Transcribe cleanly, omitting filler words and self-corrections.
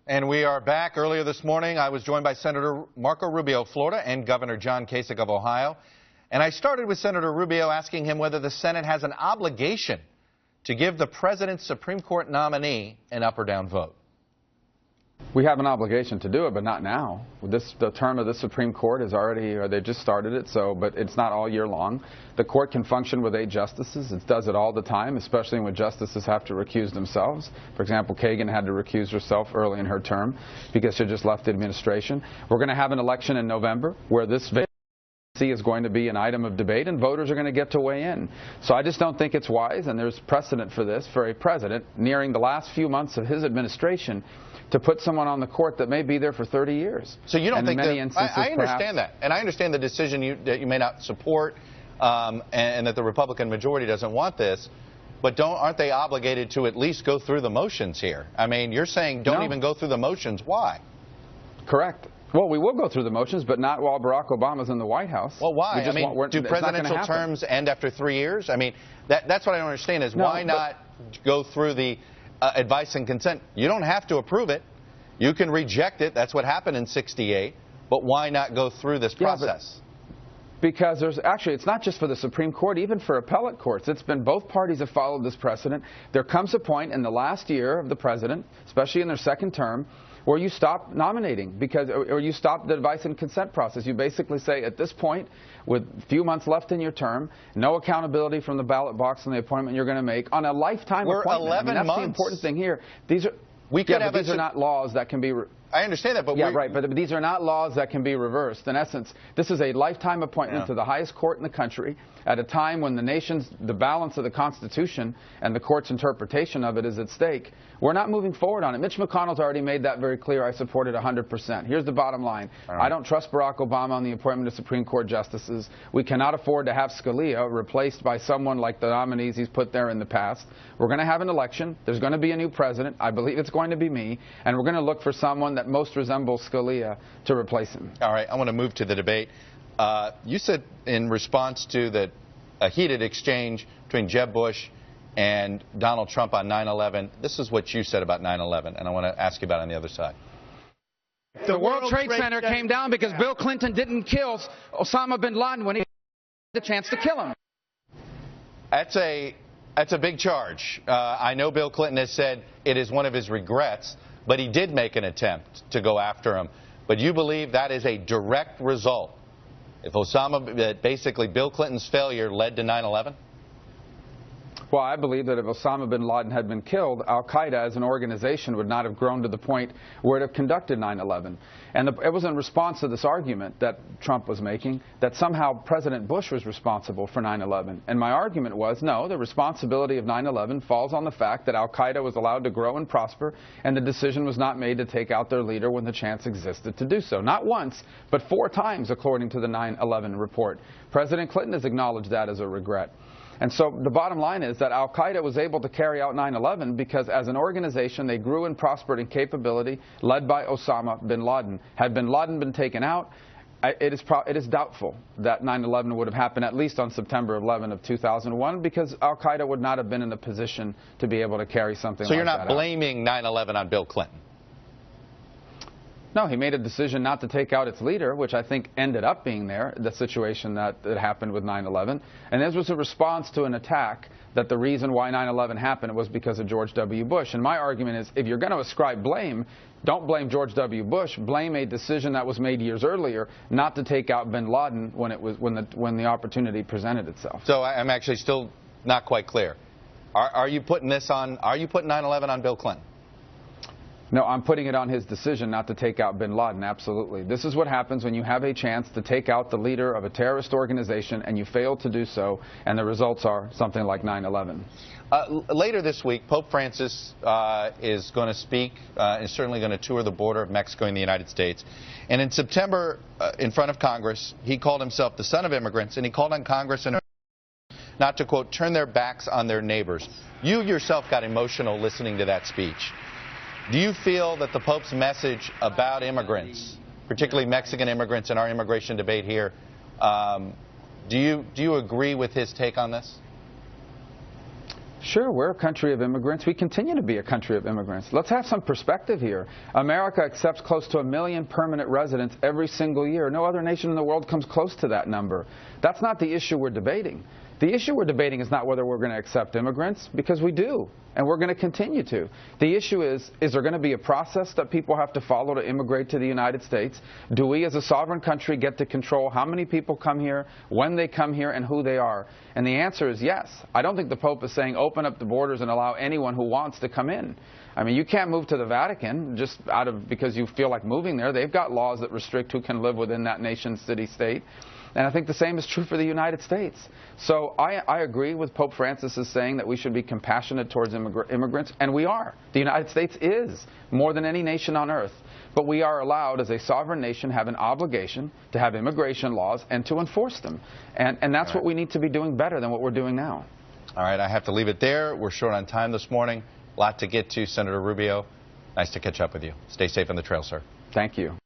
And we are back. Earlier this morning, I was joined by Senator Marco Rubio of Florida and Governor John Kasich of Ohio. And I started with Senator Rubio asking him whether the Senate has an obligation to give the president's Supreme Court nominee an up or down vote. We have an obligation to do it, but not now. The term of the Supreme Court is already, or they just started it, but it's not all year long. The court can function with 8 justices. It does it all the time, especially when justices have to recuse themselves. For example, Kagan had to recuse herself early in her term because she just left the administration. We're going to have an election in November where this vacancy is going to be an item of debate, and voters are going to get to weigh in. So I just don't think it's wise, and there's precedent for this, for a president nearing the last few months of his administration to put someone on the court that may be there for 30 years. So you don't think that, I understand perhaps, that, and I understand the decision that you may not support and that the Republican majority doesn't want this, but aren't they obligated to at least go through the motions here? I mean, you're saying don't even go through the motions. Why? Correct. Well, we will go through the motions, but not while Barack Obama's in the White House. Well, why? I mean, do presidential terms end after 3 years? I mean, that's what I don't understand is why not go through the advice and consent? You don't have to approve it. You can reject it. That's what happened in '68. But why not go through this process? Because it's not just for the Supreme Court, even for appellate courts. It's been both parties have followed this precedent. There comes a point in the last year of the president, especially in their second term, where you stop nominating or you stop the advice and consent process. You basically say, at this point, with a few months left in your term, no accountability from the ballot box on the appointment you're going to make on a lifetime appointment. 11 that's months. The important thing here. These are these are not laws that can be. I understand that, but but these are not laws that can be reversed. In essence, this is a lifetime appointment to the highest court in the country at a time when the balance of the Constitution and the court's interpretation of it is at stake. We're not moving forward on it. Mitch McConnell's already made that very clear. I support it 100%. Here's the bottom line. Right. I don't trust Barack Obama on the appointment of Supreme Court justices. We cannot afford to have Scalia replaced by someone like the nominees he's put there in the past. We're going to have an election. There's going to be a new president. I believe it's going to be me. And we're going to look for someone that most resembles Scalia to replace him. All right. I want to move to the debate. You said in response to a heated exchange between Jeb Bush and Donald Trump on 9/11, this is what you said about 9/11, and I want to ask you about it on the other side. The World Trade Center came down because Bill Clinton didn't kill Osama bin Laden when he had the chance to kill him. That's a big charge. I know Bill Clinton has said it is one of his regrets, but he did make an attempt to go after him. But you believe that is a direct result? If basically Bill Clinton's failure led to 9/11? Well, I believe that if Osama bin Laden had been killed, al-Qaeda as an organization would not have grown to the point where it had conducted 9/11. And it was in response to this argument that Trump was making that somehow President Bush was responsible for 9/11. And my argument was, no, the responsibility of 9/11 falls on the fact that al-Qaeda was allowed to grow and prosper, and the decision was not made to take out their leader when the chance existed to do so. Not once, but 4 times, according to the 9/11 report. President Clinton has acknowledged that as a regret. And so the bottom line is that al-Qaeda was able to carry out 9/11 because as an organization they grew and prospered in capability, led by Osama bin Laden. Had bin Laden been taken out, it is doubtful that 9/11 would have happened at least on September 11 of 2001 because al-Qaeda would not have been in a position to be able to carry something like that out. So you're not blaming 9/11 on Bill Clinton? No, he made a decision not to take out its leader, which I think ended up being the situation that happened with 9/11. And this was a response to an attack that the reason why 9/11 happened was because of George W. Bush. And my argument is, if you're going to ascribe blame, don't blame George W. Bush. Blame a decision that was made years earlier not to take out bin Laden when the opportunity presented itself. So I'm actually still not quite clear. Are you putting 9/11 on Bill Clinton? No, I'm putting it on his decision not to take out bin Laden, absolutely. This is what happens when you have a chance to take out the leader of a terrorist organization and you fail to do so, and the results are something like 9/11. Later this week, Pope Francis is going to speak, is certainly going to tour the border of Mexico and the United States. And in September, in front of Congress, he called himself the son of immigrants, and he called on Congress and not to, quote, turn their backs on their neighbors. You yourself got emotional listening to that speech. Do you feel that the Pope's message about immigrants, particularly Mexican immigrants in our immigration debate here, do you agree with his take on this? Sure, we're a country of immigrants. We continue to be a country of immigrants. Let's have some perspective here. America accepts close to 1 million permanent residents every single year. No other nation in the world comes close to that number. That's not the issue we're debating. The issue we're debating is not whether we're going to accept immigrants, because we do, and we're going to continue to. The issue is there going to be a process that people have to follow to immigrate to the United States? Do we as a sovereign country get to control how many people come here, when they come here, and who they are? And the answer is yes. I don't think the Pope is saying open up the borders and allow anyone who wants to come in. I mean, you can't move to the Vatican just because you feel like moving there. They've got laws that restrict who can live within that nation's city-state. And I think the same is true for the United States. So I agree with Pope Francis saying that we should be compassionate towards immigrants, and we are. The United States is, more than any nation on earth. But we are allowed, as a sovereign nation, have an obligation to have immigration laws and to enforce them. And that's what we need to be doing better than what we're doing now. All right, I have to leave it there. We're short on time this morning. A lot to get to, Senator Rubio. Nice to catch up with you. Stay safe on the trail, sir. Thank you.